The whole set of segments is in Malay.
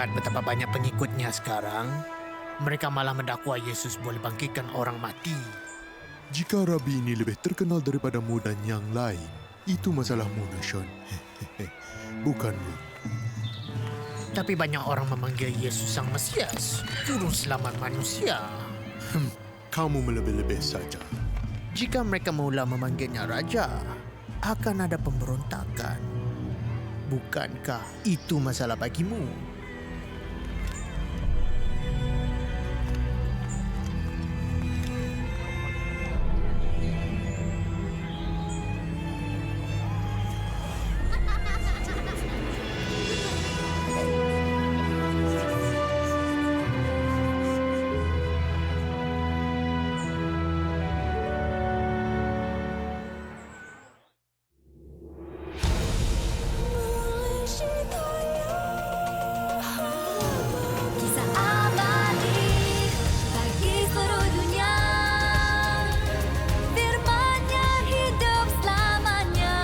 melihat betapa banyak pengikutnya sekarang, mereka malah mendakwa Yesus boleh bangkitkan orang mati. Jika Rabi ini lebih terkenal daripadamu dan yang lain, itu masalahmu, Nashon. Bukanmu. Tapi banyak orang memanggil Yesus Sang Mesias, Juru Selamat manusia. Kamu melebih-lebih saja. Jika mereka mula memanggilnya Raja, akan ada pemberontakan. Bukankah itu masalah bagimu? Kisah abadi bagi seluruh dunia. Firman-Nya hidup selamanya.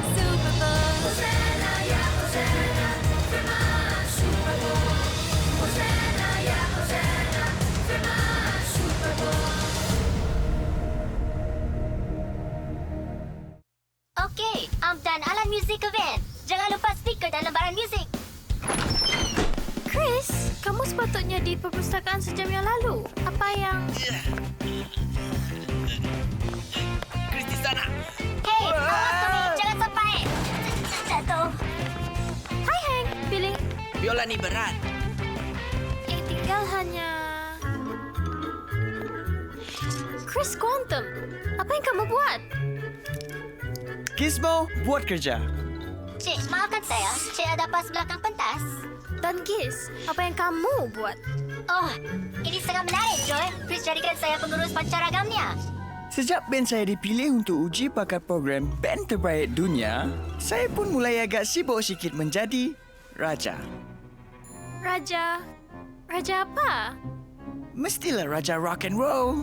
Super Bowl. Hosanna ya Hosanna, firman Super Bowl. Hosanna ya Hosanna, firman Super Bowl. Okey, dan alat muzik event. Jangan lupa speaker dan lembaran muzik. Chris, kamu sepatutnya di perpustakaan sejam yang lalu. Apa yang... Chris di sana. Hei, awas Tommy, jangan sampai jatuh. Hai Hank, pilih. Biola ni berat. Yang tinggal hanya... Chris Quantum, apa yang kamu buat? Gizmo, buat kerja. Cik, maafkan saya. Cik ada pas belakang pentas. Dan Giz, apa yang kamu buat? Oh, ini sangat menarik, Joy. Chris jadikan saya pengurus pancaragamnya. Sejak band saya dipilih untuk uji bakat program band terbaik dunia, saya pun mulai agak sibuk sikit menjadi raja. Raja... Raja apa? Mestilah raja rock and roll.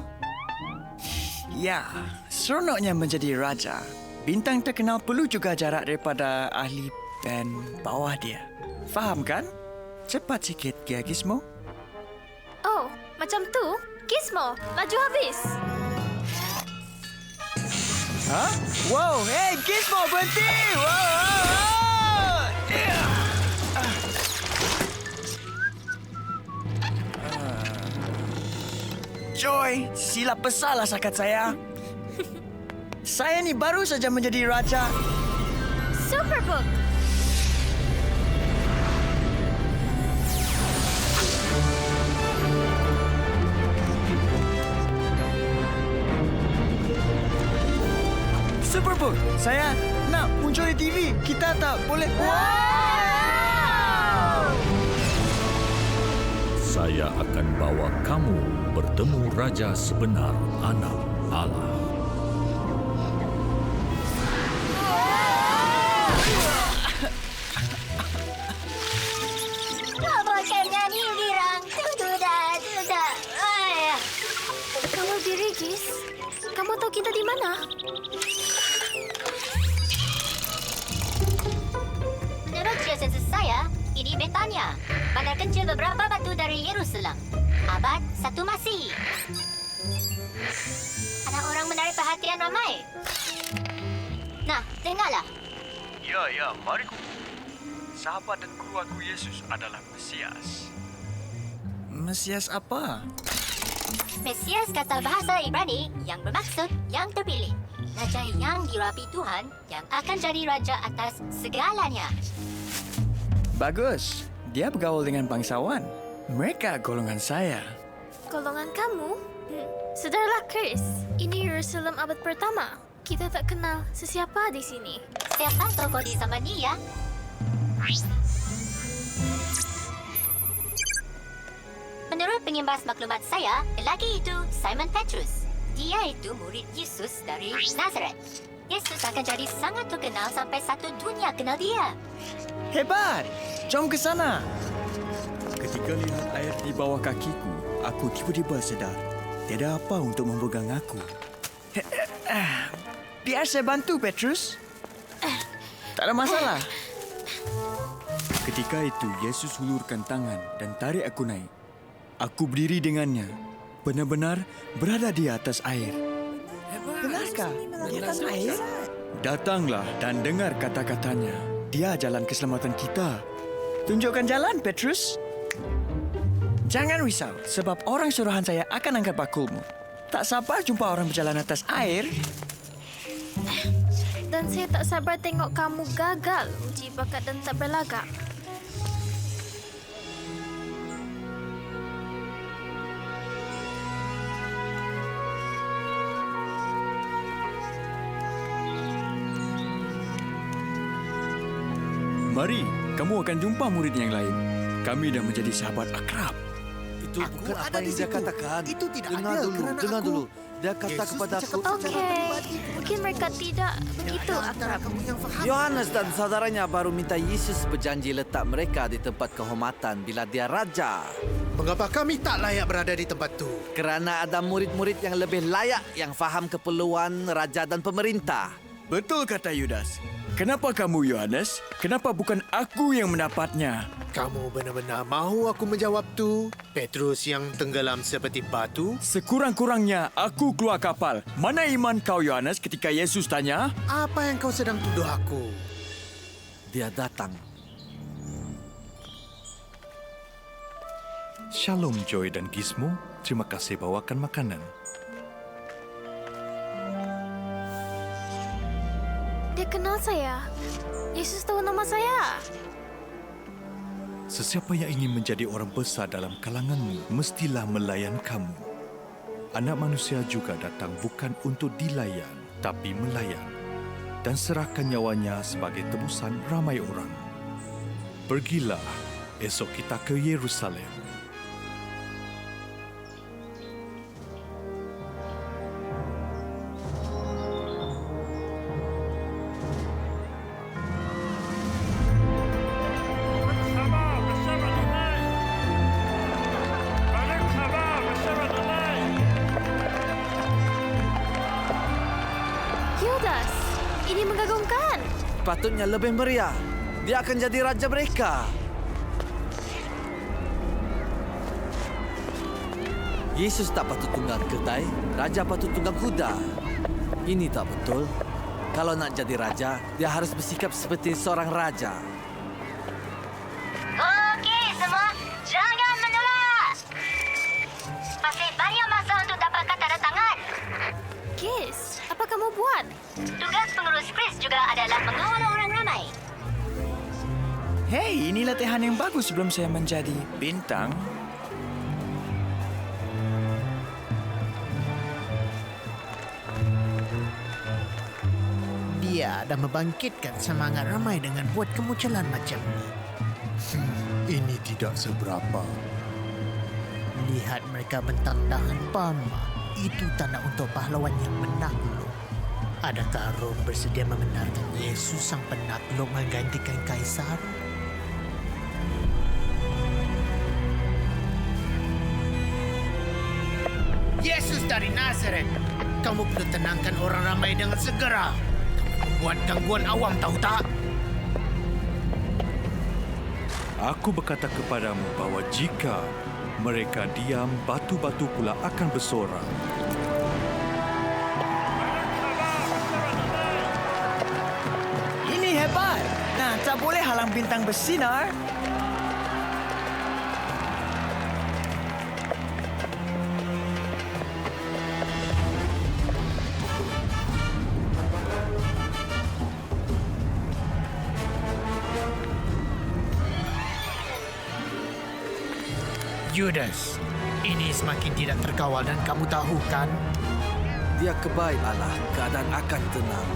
Ya, seronoknya menjadi raja. Bintang terkenal perlu juga jarak daripada ahli band bawah dia. Faham kan? Cepat sikit, ya Gizmo. Oh, macam tu? Gizmo, laju habis. Hah? Wow, hey Gizmo, berhenti! Wow! Joy, silap besarlah sakat saya. Saya ni baru saja menjadi raja. Superbook. Superbook, saya nak muncul di TV. Kita tak boleh... Wow! Saya akan bawa kamu bertemu Raja sebenar Anak Allah. Bawakan nyanyi girang. Duda. Kamu diri, Giz. Kamu tahu kita di mana? Menurut sensus saya, ini Betania, bandar kecil beberapa batu dari Yerusalem. Abad 1 Masihi. Ada orang menarik perhatian ramai. Nah, dengarlah. Ya, mari. Sahabat dan guru aku Yesus adalah Mesias. Mesias apa? Mesias kata bahasa Ibrani yang bermaksud yang terpilih. Raja yang dirapi Tuhan yang akan jadi raja atas segalanya. Bagus. Dia bergaul dengan bangsawan. Mereka golongan saya. Golongan kamu? Sudahlah, Chris. Ini Yerusalem abad pertama. Kita tak kenal sesiapa di sini. Siapa tokoh di zaman ini, ya? Menurut pengimbas maklumat saya, lelaki itu Simon Petrus. Dia itu murid Yesus dari Nazaret. Yesus akan jadi sangat terkenal sampai satu dunia kenal dia. Hebat! Jom ke sana. Ketika lihat air di bawah kakiku, aku tiba-tiba sedar. Tiada apa untuk memegang aku. Biar saya bantu, Petrus. Tak ada masalah. Ketika itu, Yesus hulurkan tangan dan tarik aku naik. Aku berdiri dengannya, benar-benar berada di atas air. Benarkah? Di atas air? Datanglah dan dengar kata-katanya. Dia jalan keselamatan kita. Tunjukkan jalan, Petrus. Jangan risau, sebab orang suruhan saya akan angkat bakulmu. Tak sabar jumpa orang berjalan atas air. Dan saya tak sabar tengok kamu gagal uji bakat dan tak berlagak. Mari, kamu akan jumpa murid yang lain. Kami dah menjadi sahabat akrab. Itu bukan apa yang dia katakan. Itu tidak dengar ada, dulu, kerana dengar aku- dulu. Dia kata Yesus kepada aku, bercakap Okey, mungkin mereka tidak begitu akrab. Kamu yang faham. Yohanes dan saudaranya baru minta Yesus berjanji letak mereka di tempat kehormatan bila dia raja. Mengapa kami tak layak berada di tempat itu? Kerana ada murid-murid yang lebih layak yang faham keperluan raja dan pemerintah. Betul kata Yudas. Kenapa kamu, Yohanes? Kenapa bukan aku yang mendapatnya? Kamu benar-benar mahu aku menjawab tu? Petrus yang tenggelam seperti batu? Sekurang-kurangnya aku keluar kapal. Mana iman kau, Yohanes, ketika Yesus tanya? Apa yang kau sedang tuduh aku? Dia datang. Shalom Joy dan Gizmo, terima kasih bawakan makanan. Dia kenal saya. Yesus tahu nama saya. Sesiapa yang ingin menjadi orang besar dalam kalanganmu, mestilah melayan kamu. Anak manusia juga datang bukan untuk dilayan, tapi melayan. Dan serahkan nyawanya sebagai tebusan ramai orang. Pergilah, esok kita ke Yerusalem. Yudas, ini mengagumkan. Patutnya lebih meriah. Dia akan jadi raja mereka. Yesus tak patut tunggang kedai, raja patut tunggang kuda. Ini tak betul. Kalau nak jadi raja, dia harus bersikap seperti seorang raja. Okey semua, jangan menolak. Masih banyak masa untuk dapatkan tanda tangan. Gis, apa kamu buat? Tugas pengurus Kris juga adalah mengawal orang ramai. Hei, ini latihan yang bagus sebelum saya menjadi bintang. Dia dah membangkitkan semangat ramai dengan buat kemunculan macam ni. Ini tidak seberapa. Lihat mereka bentang tangan Palma. Itu tanda untuk pahlawan yang menakluk. Adakah Rom bersedia membenarkan Yesus sang penakluk menggantikan Kaisar? Yesus dari Nazaret, kamu perlu tenangkan orang ramai dengan segera. Kamu membuat gangguan awam, tahu tak? Aku berkata kepadamu bahawa jika mereka diam, batu-batu pula akan bersorak. Ini hebat. Nah, tak boleh halang bintang bersinar. Judas, ini semakin tidak terkawal dan kamu tahu kan? Dia kebaik Allah, keadaan akan tenang.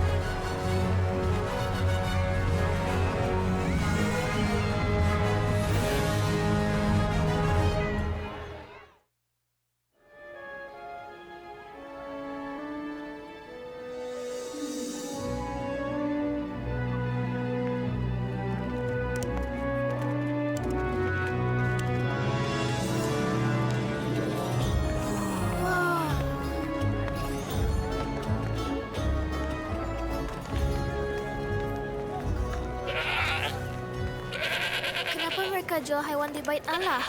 jual haiwan di bait Allah?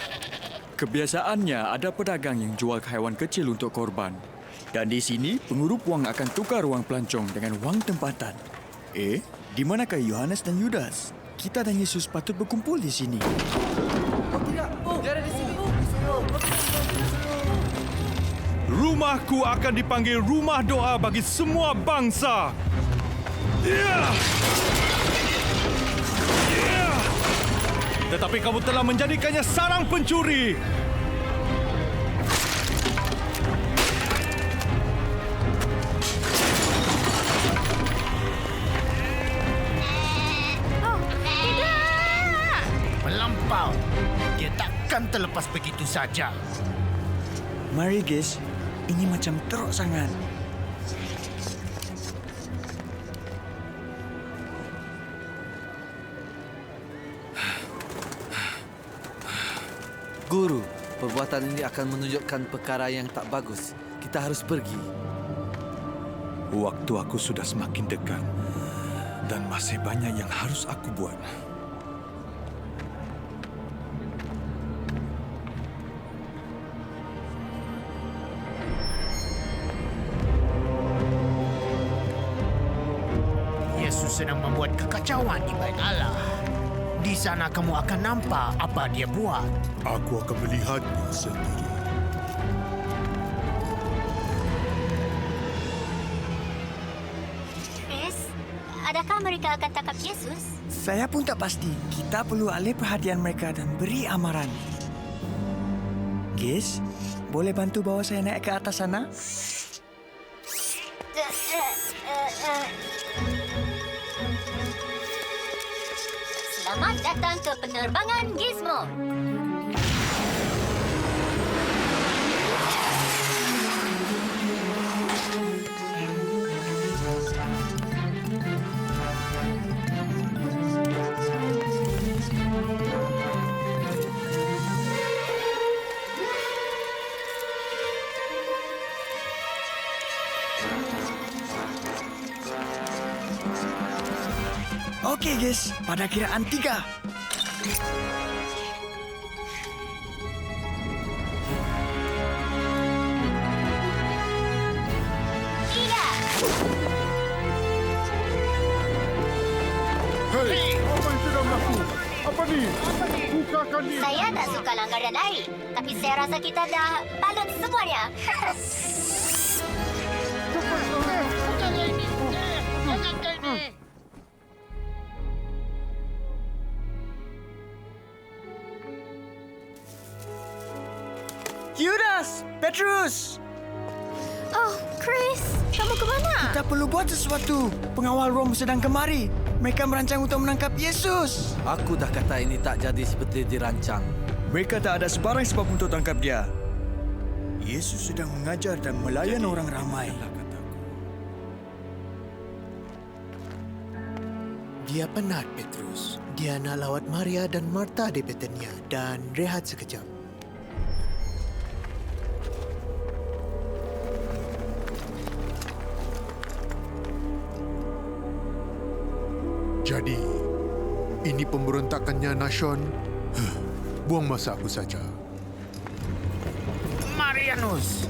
Kebiasaannya ada pedagang yang jual haiwan kecil untuk korban. Dan di sini, pengurup wang akan tukar wang pelancong dengan wang tempatan. Di manakah Yohanes dan Yudas? Kita dan Yesus patut berkumpul di sini. Rumahku akan dipanggil rumah doa bagi semua bangsa. Tetapi kamu telah menjadikannya sarang pencuri. Oh, tidak! Melampau. Dia takkan terlepas begitu saja. Mari, guys. Ini macam teruk sangat. Guru, perbuatan ini akan menunjukkan perkara yang tak bagus. Kita harus pergi. Waktu aku sudah semakin dekat dan masih banyak yang harus aku buat. Yesus sedang membuat kekacauan di bait Allah. Di sana kamu akan nampak apa dia buat. Aku akan melihatnya sendiri. Chris, adakah mereka akan tangkap Yesus? Saya pun tak pasti. Kita perlu alih perhatian mereka dan beri amaran. Guys, boleh bantu bawa saya naik ke atas sana? Selamat datang ke penerbangan Gizmo. Okey, guys. Pada kiraan 3. Hei, apa yang sedang berlaku? Apa ni? Bukakan ni. Saya tak suka langgaran air, tapi saya rasa kita dah balut semuanya. Yudas! Petrus! Oh, Chris, kamu ke mana? Kita perlu buat sesuatu. Pengawal Rom sedang kemari. Mereka merancang untuk menangkap Yesus. Aku dah kata ini tak jadi seperti dirancang. Mereka tak ada sebarang sebab untuk tangkap dia. Yesus sedang mengajar dan melayan orang ramai. Dia penat, Petrus. Dia nak lawat Maria dan Marta di Betania dan rehat sekejap. Jadi, ini pemberontakannya Nashon. Buang masa aku saja. Marianus!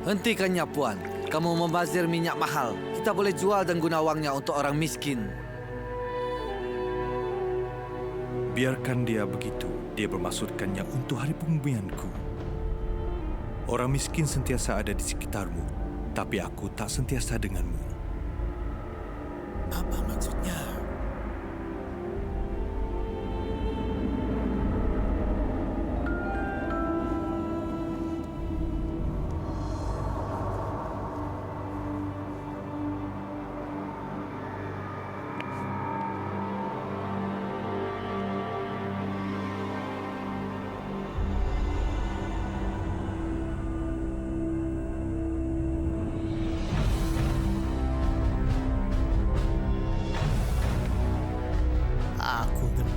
Hentikannya, Puan. Kamu membazir minyak mahal. Kita boleh jual dan guna wangnya untuk orang miskin. Biarkan dia begitu. Dia bermaksudkannya untuk hari pembumianku. Orang miskin sentiasa ada di sekitarmu, tapi aku tak sentiasa denganmu. Apa maksudnya?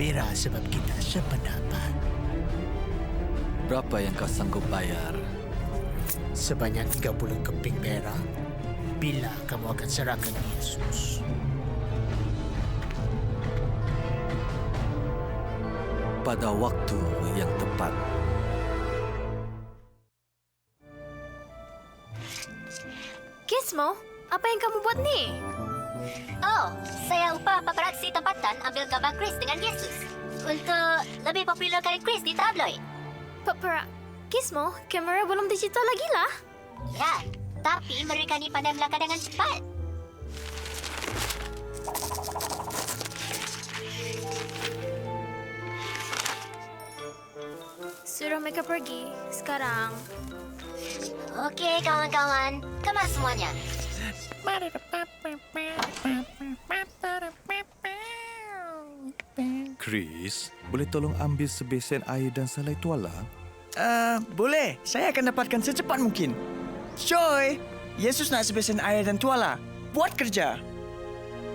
gembira sebab kita sependapat. Berapa yang kau sanggup bayar? Sebanyak 30 keping perak. Bila kamu akan serahkan Yesus? Pada waktu yang tepat. Gizmo, apa yang kamu buat ni? Oh, saya upah paparazzi tempatan ambil gambar Chris dengan Yesus untuk lebih popularkan Chris di tabloid. Gizmo, kamera belum digital lagi lah. Ya, tapi mereka ni pandai melangkah dengan cepat. Suruh mereka pergi sekarang. Okey, kawan-kawan. Kemas semuanya. Chris, boleh tolong ambil sebesen air dan selai tuala? Boleh. Saya akan dapatkan secepat mungkin. Joy, Yesus nak sebesen air dan tuala. Buat kerja.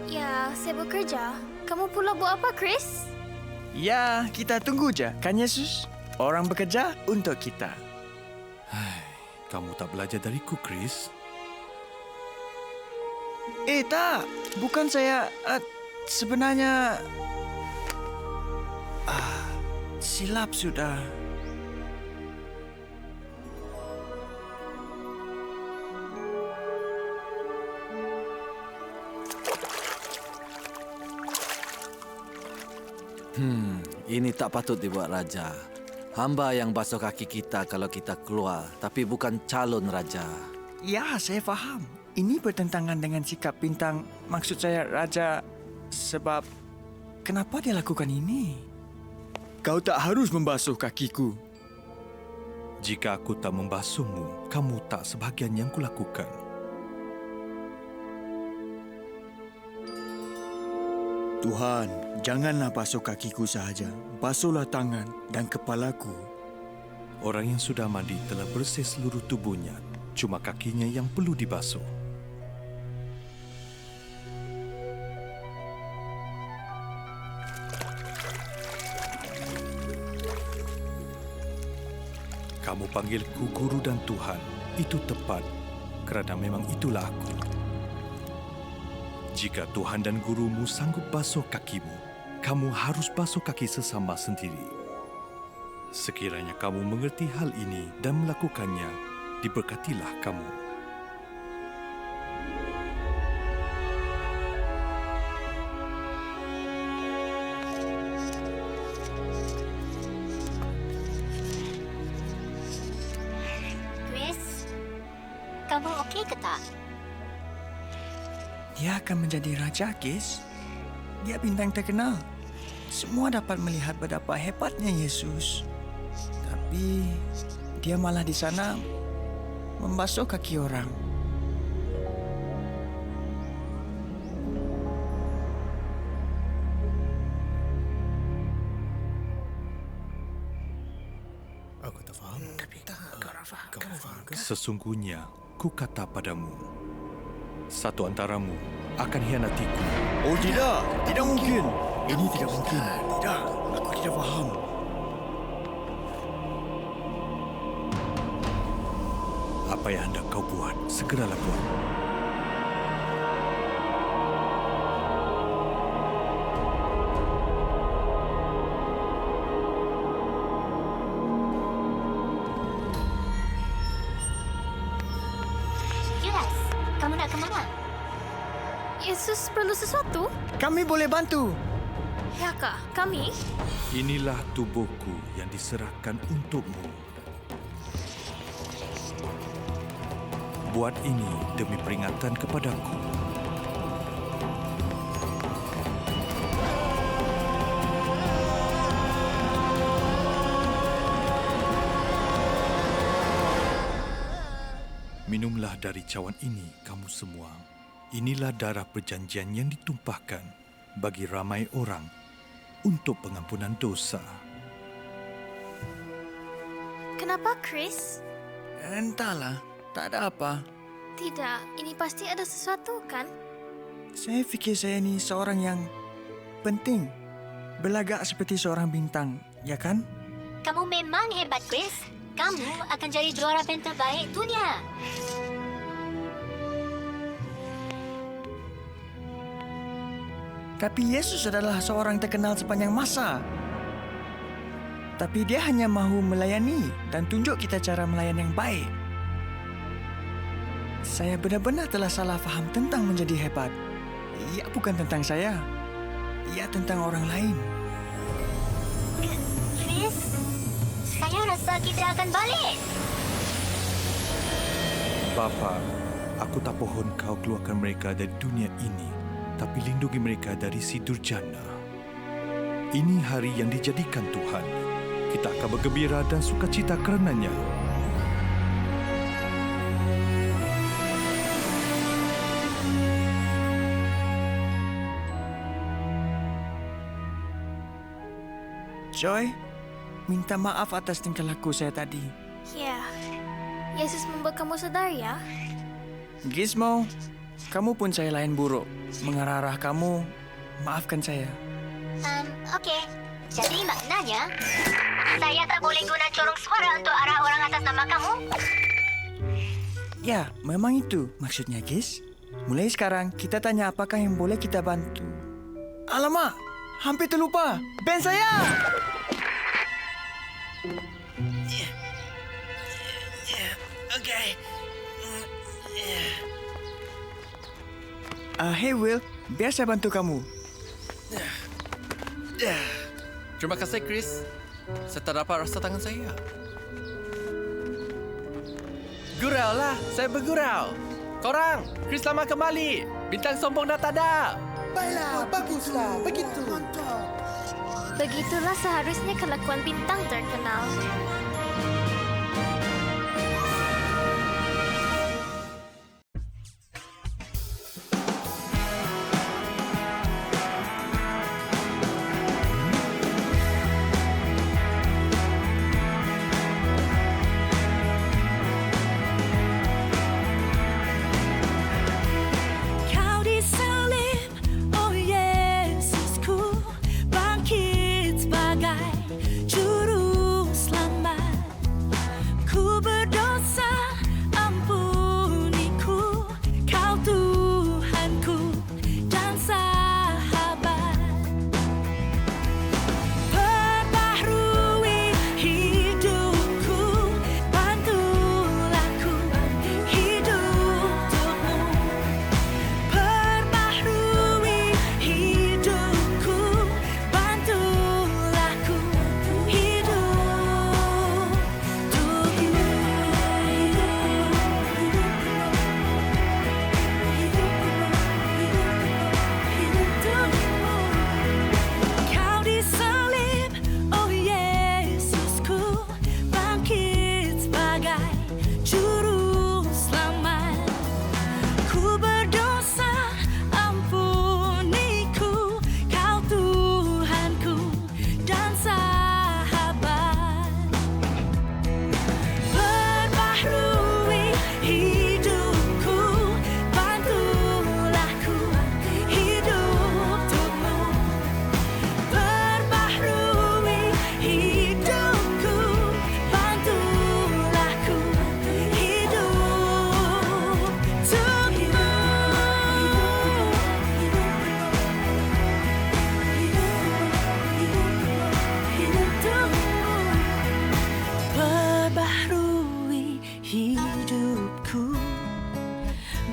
Ya, saya bekerja. Kamu pula buat apa, Chris? Ya, kita tunggu je. Kan Yesus? Orang bekerja untuk kita. Kamu tak belajar dariku, Chris? Tak. Bukan saya. Sebenarnya... silap sudah. Ini tak patut dibuat raja. Hamba yang basuh kaki kita kalau kita keluar, tapi bukan calon raja. Ya, saya faham. Ini bertentangan dengan sikap bintang. Maksud saya, raja. Sebab, kenapa dia lakukan ini? Kau tak harus membasuh kakiku. Jika aku tak membasuhmu, kamu tak sebahagian yang kulakukan. Tuhan, janganlah basuh kakiku sahaja. Basuhlah tangan dan kepalaku. Orang yang sudah mandi telah bersih seluruh tubuhnya. Cuma kakinya yang perlu dibasuh. Kamu panggilku guru dan Tuhan. Itu tepat, kerana memang itulah aku. Jika Tuhan dan gurumu sanggup basuh kakimu, kamu harus basuh kaki sesama sendiri. Sekiranya kamu mengerti hal ini dan melakukannya, diberkatilah kamu. Chris, kamu okey ke tak? Dia akan menjadi raja, Kis. Dia bintang terkenal. Semua dapat melihat betapa hebatnya Yesus. Tapi dia malah di sana membasuh kaki orang. Aku tak faham. Kamu faham ke? Sesungguhnya, ku kata padamu, satu antaramu akan hianatiku. Oh tidak, tidak mungkin. Ini tidak mungkin. Tidak, aku tidak faham. Apa yang hendak kau buat, segeralah buat. Judas, kamu nak ke mana? Yesus perlu sesuatu? Kami boleh bantu. Ya, Kak. Kami? Inilah tubuhku yang diserahkan untukmu. Buat ini demi peringatan kepadaku. Minumlah dari cawan ini, kamu semua. Inilah darah perjanjian yang ditumpahkan bagi ramai orang untuk pengampunan dosa. Kenapa, Chris? Entahlah, tak ada apa. Tidak, ini pasti ada sesuatu, kan? Saya fikir saya ni seorang yang penting. berlagak seperti seorang bintang, ya kan? Kamu memang hebat, Chris. Kamu akan jadi juara band terbaik dunia. Tapi Yesus adalah seorang terkenal sepanjang masa. Tapi dia hanya mahu melayani dan tunjuk kita cara melayan yang baik. Saya benar-benar telah salah faham tentang menjadi hebat. Ia bukan tentang saya. Ia tentang orang lain. Chris, saya rasa kita akan balik. Bapa, aku tak pohon kau keluarkan mereka dari dunia ini, tapi lindungi mereka dari si durjana. Ini hari yang dijadikan Tuhan. Kita akan bergembira dan sukacita karenanya. Joy, minta maaf atas tingkah laku saya tadi. Ya, Yesus membuat kamu sadar ya. Gizmo, kamu pun saya layan buruk. Mengarah kamu, maafkan saya. Okey. Jadi maknanya, saya tak boleh guna corong suara untuk arah orang atas nama kamu? Ya, memang itu maksudnya, Giz. Mulai sekarang, kita tanya apakah yang boleh kita bantu. Alamak, hampir terlupa. Band saya! Okey. Hey Will, biar saya bantu kamu. Terima kasih, Chris. Saya tak dapat rasa tangan saya. Gurau lah, saya bergurau. Korang, Chris lama kembali. Bintang sombong dah tak ada. Baiklah, baguslah. Begitu. Begitulah seharusnya kelakuan bintang terkenal.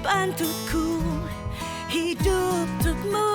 Bantuku hidup untukmu.